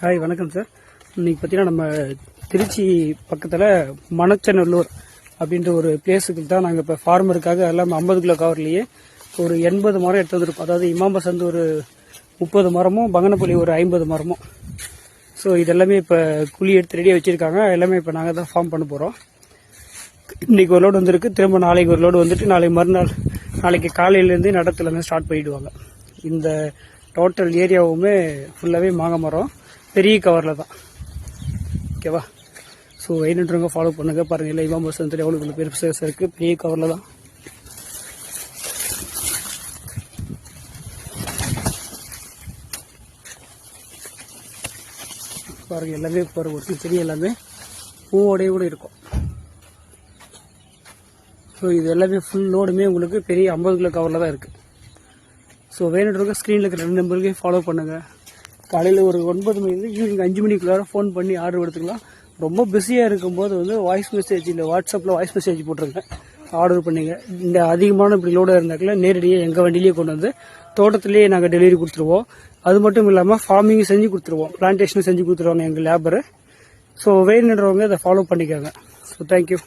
Hi வணக்கம் sir. இன்னைக்கு பார்த்தீங்கன்னா நம்ம திருச்சி பக்கத்தில் மணச்சநல்லூர் அப்படின்ற ஒரு பிளேஸுக்கு தான் நாங்கள் இப்போ ஃபார்மருக்காக எல்லாம் 50 கிலோ கவர்லேயே ஒரு 80 மரம் எடுத்து வந்துருக்கோம். அதாவது இமாம்பஸ் வந்து ஒரு 30 மரமும் பங்கனப்பள்ளி ஒரு 50 மரமும். ஸோ இதெல்லாமே இப்போ குழி எடுத்து ரெடியாக வச்சுருக்காங்க. எல்லாமே இப்போ நாங்கள் தான் ஃபார்ம் பண்ண போகிறோம். இன்றைக்கி ஒரு லோடு வந்திருக்கு, திரும்ப நாளைக்கு ஒரு லோடு வந்துட்டு நாளைக்கு காலையிலேருந்து நடத்துலேருந்து ஸ்டார்ட் பண்ணிவிடுவாங்க. இந்த டோட்டல் ஏரியாவுமே ஃபுல்லாகவே மாங்காய் மரம், பெரிய கவரில் தான். ஓகேவா? ஸோ வேணுன்றவங்க ஃபாலோ பண்ணுங்கள். பாருங்கள், இல்லை இமாம்பஸ் வந்து எவ்வளோ பெருசு இருக்குது, பெரிய கவரில் தான். பாருங்கள், எல்லாமே பாருங்கள், ஒரு செடி எல்லாமே பூவோடையே கூட இருக்கும். ஸோ இது எல்லாமே ஃபுல் லோடுமே உங்களுக்கு பெரிய 50 கிலோ கவரில் தான் இருக்குது. ஸோ வேணுன்றவங்க ஸ்க்ரீனில் இருக்கிற 2 நம்பருக்கே ஃபாலோ பண்ணுங்கள். காலையில் ஒரு 9 மணிலேருந்து ஈவினிங் 5 மணிக்குள்ளார ஃபோன் பண்ணி ஆர்டர் எடுத்துக்கலாம். ரொம்ப பிஸியாக இருக்கும்போது வந்து வாய்ஸ் மெசேஜ் இல்லை வாட்ஸ்அப்பில் வாய்ஸ் மெசேஜ் போட்டுருங்க, ஆர்டர் பண்ணிங்க. இந்த அதிகமான இப்படி லோடாக இருந்தாக்கல நேரடியாக எங்கள் வண்டியிலேயே கொண்டு வந்து தோட்டத்திலேயே நாங்கள் டெலிவரி கொடுத்துருவோம். அது மட்டும் இல்லாமல் ஃபார்மிங் செஞ்சு கொடுத்துருவோம், பிளான்டேஷனும் செஞ்சு கொடுத்துருவாங்க எங்கள் லேபரு. ஸோ வேணுன்றவங்க இதை ஃபாலோ பண்ணிக்கோங்க. So thank you.